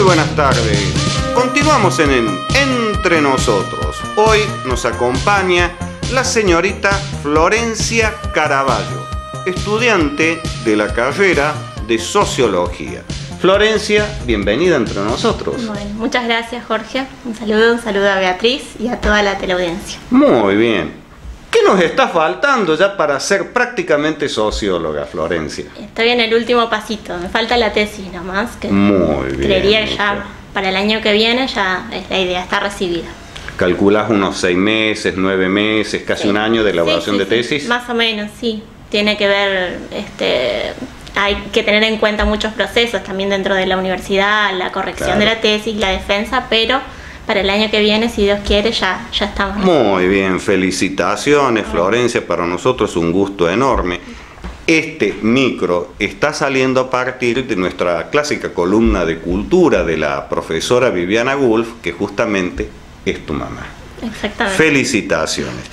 buenas tardes. Continuamos en Entre Nosotros. Hoy nos acompaña la señorita Florencia Caraballo, estudiante de la carrera de Sociología. Florencia, bienvenida entre nosotros. Bueno, muchas gracias, Jorge. Un saludo a Beatriz y a toda la teleaudiencia. Muy bien. ¿Qué nos está faltando ya para ser prácticamente socióloga, Florencia? Estoy en el último pasito, me falta la tesis nomás, que muy bien, creería que ya para el año que viene ya es la idea, está recibida. ¿Calculás unos 6 meses, 9 meses, casi un año de elaboración de tesis? Sí, más o menos, sí. Tiene que ver, hay que tener en cuenta muchos procesos también dentro de la universidad, la corrección de la tesis, la defensa, pero para el año que viene, si Dios quiere, ya estamos. Muy bien, felicitaciones, Florencia, para nosotros es un gusto enorme. Este micro está saliendo a partir de nuestra clásica columna de cultura de la profesora Viviana Gulf, que justamente es tu mamá. Exactamente. Felicitaciones.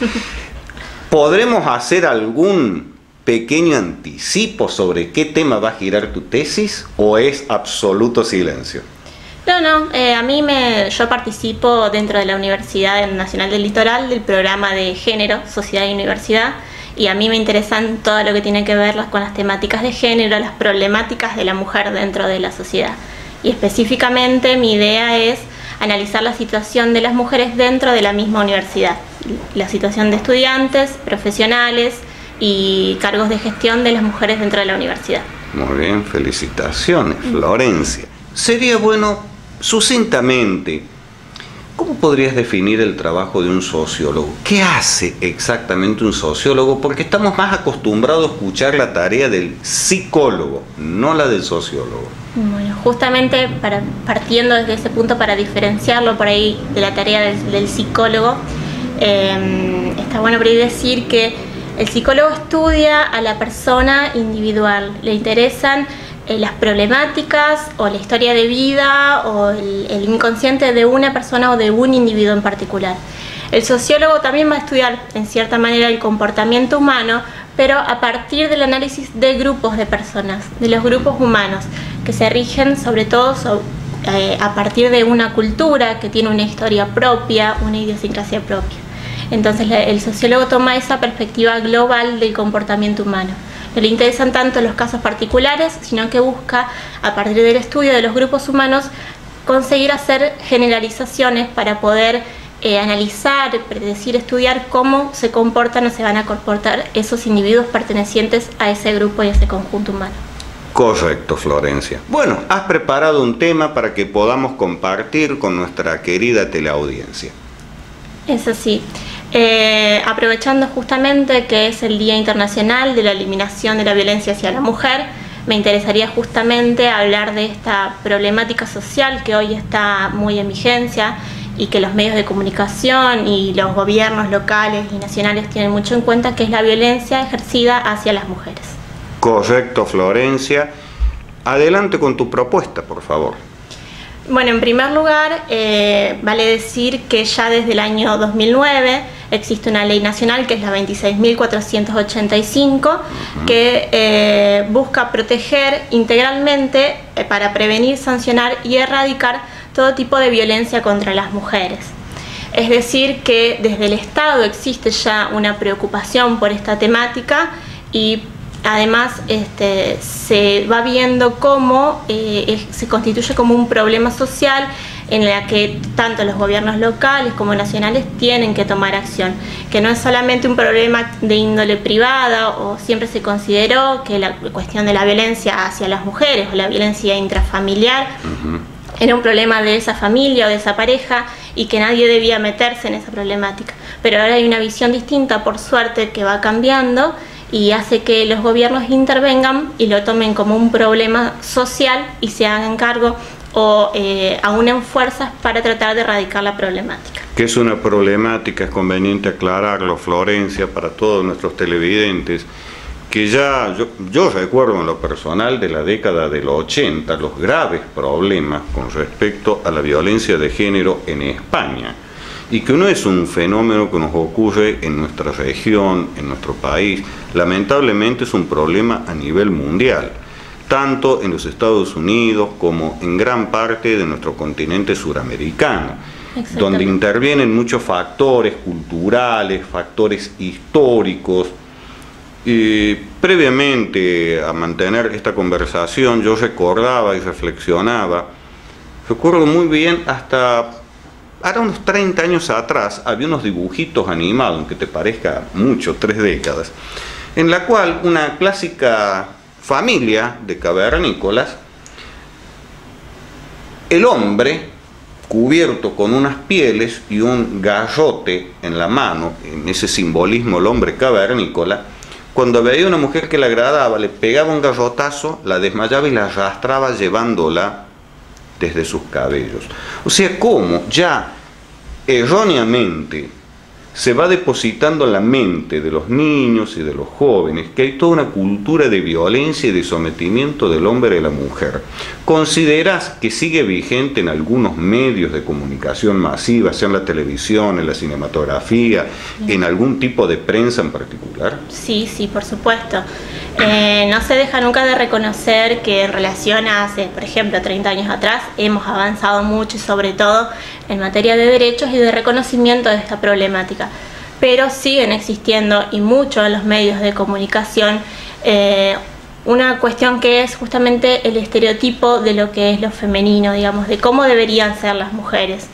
¿Podremos hacer algún pequeño anticipo sobre qué tema va a girar tu tesis o es absoluto silencio? Yo participo dentro de la Universidad Nacional del Litoral del programa de Género, Sociedad y Universidad, y a mí me interesan todo lo que tiene que ver con las temáticas de género, las problemáticas de la mujer dentro de la sociedad. Y específicamente mi idea es analizar la situación de las mujeres dentro de la misma universidad, la situación de estudiantes, profesionales y cargos de gestión de las mujeres dentro de la universidad. Muy bien, felicitaciones, Florencia. Sería bueno, sucintamente, ¿cómo podrías definir el trabajo de un sociólogo? ¿Qué hace exactamente un sociólogo? Porque estamos más acostumbrados a escuchar la tarea del psicólogo, no la del sociólogo. Bueno, justamente partiendo desde ese punto para diferenciarlo por ahí de la tarea del psicólogo, está bueno por ahí decir que el psicólogo estudia a la persona individual, le interesan las problemáticas o la historia de vida o el inconsciente de una persona o de un individuo en particular. El sociólogo también va a estudiar en cierta manera el comportamiento humano, pero a partir del análisis de grupos de personas, de los grupos humanos, que se rigen sobre todo a partir de una cultura que tiene una historia propia, una idiosincrasia propia. Entonces el sociólogo toma esa perspectiva global del comportamiento humano. No le interesan tanto los casos particulares, sino que busca, a partir del estudio de los grupos humanos, conseguir hacer generalizaciones para poder analizar, predecir, estudiar cómo se comportan o se van a comportar esos individuos pertenecientes a ese grupo y a ese conjunto humano. Correcto, Florencia. Bueno, has preparado un tema para que podamos compartir con nuestra querida teleaudiencia. Es así. Aprovechando justamente que es el Día Internacional de la Eliminación de la Violencia hacia la Mujer, me interesaría justamente hablar de esta problemática social que hoy está muy en vigencia y que los medios de comunicación y los gobiernos locales y nacionales tienen mucho en cuenta, que es la violencia ejercida hacia las mujeres. Correcto, Florencia. Adelante con tu propuesta, por favor. Bueno, en primer lugar, vale decir que ya desde el año 2009 existe una ley nacional que es la 26.485 que busca proteger integralmente para prevenir, sancionar y erradicar todo tipo de violencia contra las mujeres. Es decir, que desde el Estado existe ya una preocupación por esta temática y además se va viendo cómo se constituye como un problema social en la que tanto los gobiernos locales como nacionales tienen que tomar acción, que no es solamente un problema de índole privada, o siempre se consideró que la cuestión de la violencia hacia las mujeres o la violencia intrafamiliar era un problema de esa familia o de esa pareja y que nadie debía meterse en esa problemática. Pero ahora hay una visión distinta, por suerte, que va cambiando y hace que los gobiernos intervengan y lo tomen como un problema social y se hagan cargo o aúnen fuerzas para tratar de erradicar la problemática. Que es una problemática, es conveniente aclararlo, Florencia, para todos nuestros televidentes, que ya yo recuerdo en lo personal de la década de los 80 los graves problemas con respecto a la violencia de género en España, y que no es un fenómeno que nos ocurre en nuestra región, en nuestro país, lamentablemente es un problema a nivel mundial. tanto en los Estados Unidos como en gran parte de nuestro continente suramericano, donde intervienen muchos factores culturales, factores históricos. Previamente a mantener esta conversación, yo recordaba y reflexionaba. Recuerdo muy bien, hasta unos 30 años atrás, había unos dibujitos animados, aunque te parezca mucho, 3 décadas, en la cual una clásica familia de cavernícolas, el hombre cubierto con unas pieles y un garrote en la mano, en ese simbolismo el hombre cavernícola, cuando veía a una mujer que le agradaba, le pegaba un garrotazo, la desmayaba y la arrastraba llevándola desde sus cabellos. O sea, cómo ya erróneamente se va depositando en la mente de los niños y de los jóvenes que hay toda una cultura de violencia y de sometimiento del hombre y de la mujer. ¿Considerás que sigue vigente en algunos medios de comunicación masiva, sea en la televisión, en la cinematografía, en algún tipo de prensa en particular? Sí, sí, por supuesto. No se deja nunca de reconocer que en relación a hace, por ejemplo, 30 años atrás, hemos avanzado mucho y sobre todo en materia de derechos y de reconocimiento de esta problemática. Pero siguen existiendo y mucho en los medios de comunicación una cuestión que es justamente el estereotipo de lo que es lo femenino, digamos, de cómo deberían ser las mujeres.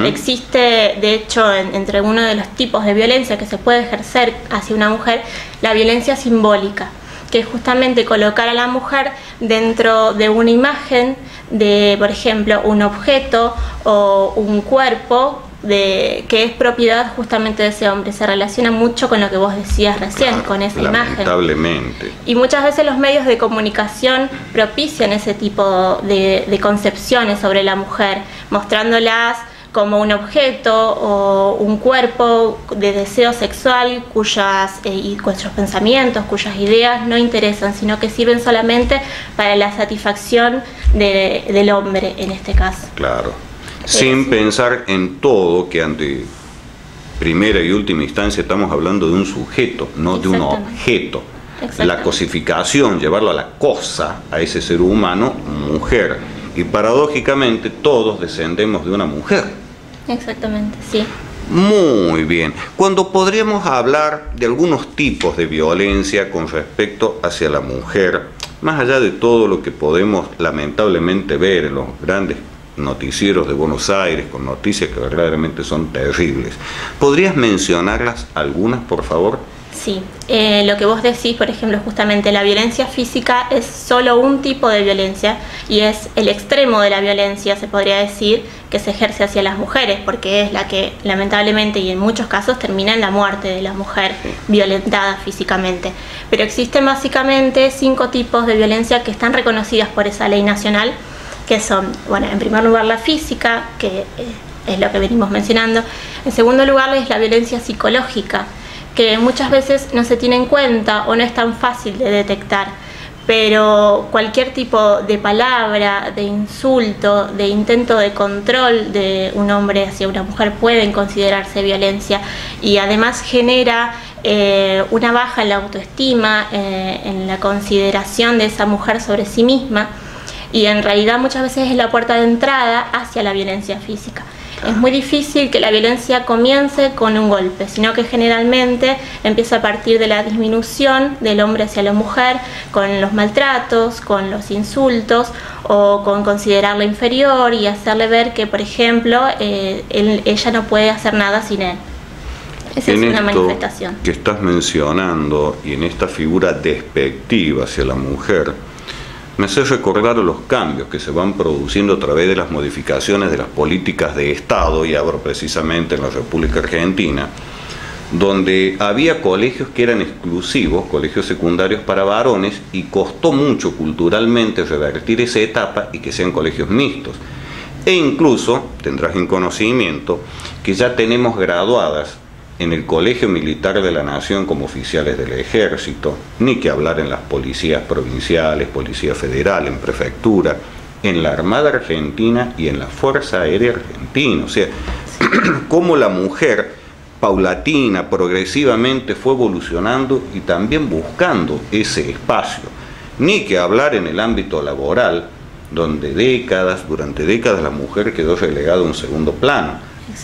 Existe, de hecho, entre uno de los tipos de violencia que se puede ejercer hacia una mujer, la violencia simbólica, que es justamente colocar a la mujer dentro de una imagen de, por ejemplo, un objeto o un cuerpo que es propiedad justamente de ese hombre. Se relaciona mucho con lo que vos decías recién, claro, con esa imagen. Lamentablemente. Y muchas veces los medios de comunicación propician ese tipo de concepciones sobre la mujer, mostrándolas como un objeto o un cuerpo de deseo sexual y cuyos pensamientos, cuyas ideas no interesan, sino que sirven solamente para la satisfacción del hombre en este caso. Claro. Sin pensar en todo, que ante primera y última instancia estamos hablando de un sujeto, no de un objeto. La cosificación, llevarlo a la cosa, a ese ser humano, mujer. Y paradójicamente todos descendemos de una mujer. Exactamente, sí. Muy bien. Cuando podríamos hablar de algunos tipos de violencia con respecto hacia la mujer, más allá de todo lo que podemos lamentablemente ver en los grandes noticieros de Buenos Aires, con noticias que verdaderamente son terribles, ¿podrías mencionarlas algunas, por favor? Sí, lo que vos decís, por ejemplo, justamente la violencia física es solo un tipo de violencia y es el extremo de la violencia, se podría decir, que se ejerce hacia las mujeres, porque es la que lamentablemente y en muchos casos termina en la muerte de la mujer violentada físicamente. Pero existen básicamente 5 tipos de violencia que están reconocidas por esa ley nacional, que son, bueno, en primer lugar la física, que es lo que venimos mencionando. En segundo lugar es la violencia psicológica, que muchas veces no se tiene en cuenta o no es tan fácil de detectar, pero cualquier tipo de palabra, de insulto, de intento de control de un hombre hacia una mujer pueden considerarse violencia y además genera una baja en la autoestima, en la consideración de esa mujer sobre sí misma, y en realidad muchas veces es la puerta de entrada hacia la violencia física. Es muy difícil que la violencia comience con un golpe, sino que generalmente empieza a partir de la disminución del hombre hacia la mujer, con los maltratos, con los insultos o con considerarla inferior y hacerle ver que, por ejemplo, ella no puede hacer nada sin él. Esa es una manifestación. Que estás mencionando y en esta figura despectiva hacia la mujer, me hace recordar los cambios que se van produciendo a través de las modificaciones de las políticas de Estado, y abro precisamente en la República Argentina, donde había colegios que eran exclusivos, colegios secundarios para varones, y costó mucho culturalmente revertir esa etapa y que sean colegios mixtos. E incluso, tendrás en conocimiento, que ya tenemos graduadas en el Colegio Militar de la Nación como oficiales del Ejército, ni que hablar en las policías provinciales, policía federal, en prefectura, en la Armada Argentina y en la Fuerza Aérea Argentina. O sea, cómo la mujer paulatina, progresivamente fue evolucionando y también buscando ese espacio. Ni que hablar en el ámbito laboral, donde durante décadas la mujer quedó relegada a un segundo plano.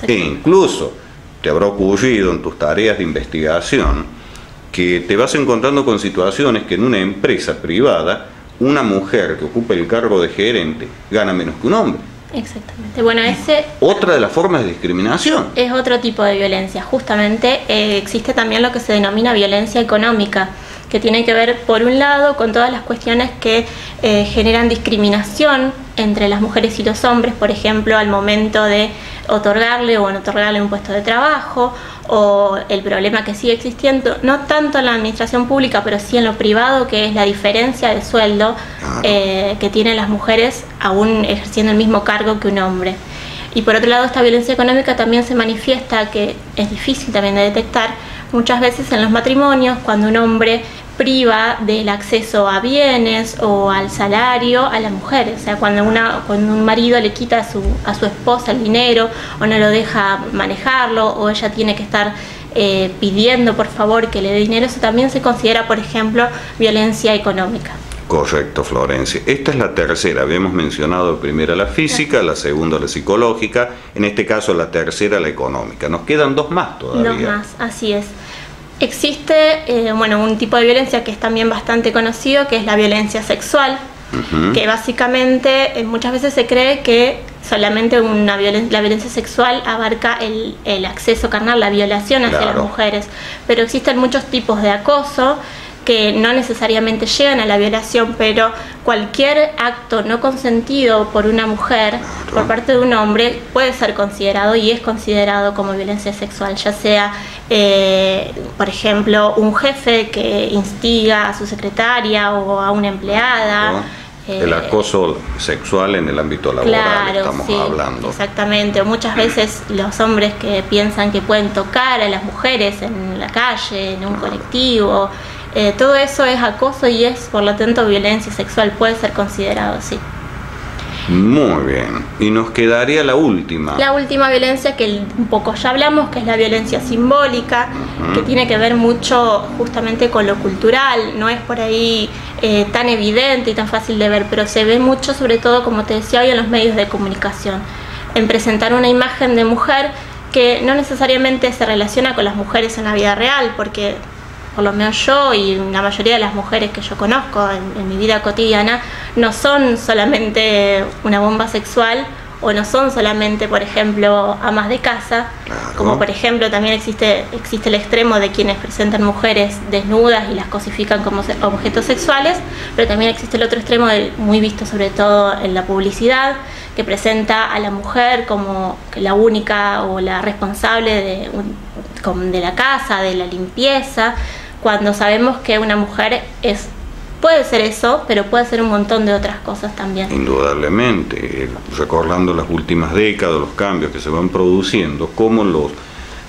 E incluso te habrá ocurrido en tus tareas de investigación que te vas encontrando con situaciones que en una empresa privada una mujer que ocupa el cargo de gerente gana menos que un hombre. Exactamente. Bueno, otra de las formas de discriminación. Es otro tipo de violencia. Justamente existe también lo que se denomina violencia económica, que tiene que ver, por un lado, con todas las cuestiones que generan discriminación entre las mujeres y los hombres, por ejemplo, al momento de otorgarle o no otorgarle un puesto de trabajo, o el problema que sigue existiendo, no tanto en la administración pública, pero sí en lo privado, que es la diferencia de sueldo que tienen las mujeres aún ejerciendo el mismo cargo que un hombre. Y por otro lado, esta violencia económica también se manifiesta, que es difícil también de detectar, muchas veces en los matrimonios, cuando un hombre priva del acceso a bienes o al salario a la mujer. O sea, cuando un marido le quita a su esposa el dinero, o no lo deja manejarlo, o ella tiene que estar pidiendo por favor que le dé dinero, eso también se considera, por ejemplo, violencia económica. Correcto, Florencia. Esta es la tercera. Habíamos mencionado primero la física, la segunda la psicológica, en este caso la tercera la económica. Nos quedan dos más todavía. Dos más, así es. Existe un tipo de violencia que es también bastante conocido, que es la violencia sexual, que básicamente muchas veces se cree que solamente la violencia sexual abarca el acceso carnal, la violación hacia las mujeres, pero existen muchos tipos de acoso que no necesariamente llegan a la violación, pero cualquier acto no consentido por una mujer, por parte de un hombre, puede ser considerado y es considerado como violencia sexual, ya sea, por ejemplo, un jefe que instiga a su secretaria o a una empleada. El acoso sexual en el ámbito laboral, estamos hablando. Exactamente. Muchas veces los hombres que piensan que pueden tocar a las mujeres en la calle, en un colectivo, todo eso es acoso y es, por lo tanto, violencia sexual, puede ser considerado así. Muy bien. Y nos quedaría la última. La última violencia, que un poco ya hablamos, que es la violencia simbólica, que tiene que ver mucho justamente con lo cultural, no es por ahí tan evidente y tan fácil de ver, pero se ve mucho, sobre todo, como te decía hoy, en los medios de comunicación, en presentar una imagen de mujer que no necesariamente se relaciona con las mujeres en la vida real, porque por lo menos yo y la mayoría de las mujeres que yo conozco en mi vida cotidiana no son solamente una bomba sexual, o no son solamente, por ejemplo, amas de casa, como por ejemplo también existe el extremo de quienes presentan mujeres desnudas y las cosifican como objetos sexuales, pero también existe el otro extremo, muy visto sobre todo en la publicidad, que presenta a la mujer como la única o la responsable de la casa, de la limpieza, cuando sabemos que una mujer puede ser eso, pero puede ser un montón de otras cosas también. Indudablemente, recordando las últimas décadas, los cambios que se van produciendo, como los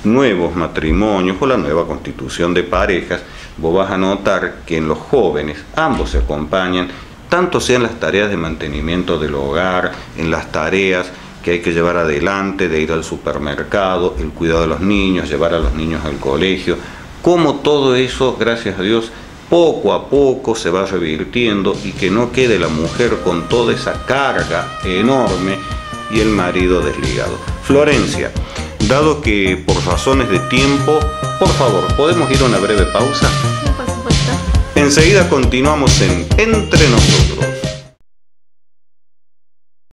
nuevos matrimonios o la nueva constitución de parejas, vos vas a notar que en los jóvenes ambos se acompañan, tanto sea en las tareas de mantenimiento del hogar, en las tareas que hay que llevar adelante, de ir al supermercado, el cuidado de los niños, llevar a los niños al colegio, como todo eso, gracias a Dios, poco a poco se va revirtiendo, y que no quede la mujer con toda esa carga enorme y el marido desligado. Florencia, dado que por razones de tiempo, por favor, ¿podemos ir a una breve pausa? Sí, por supuesto. Enseguida continuamos en Entre Nosotros.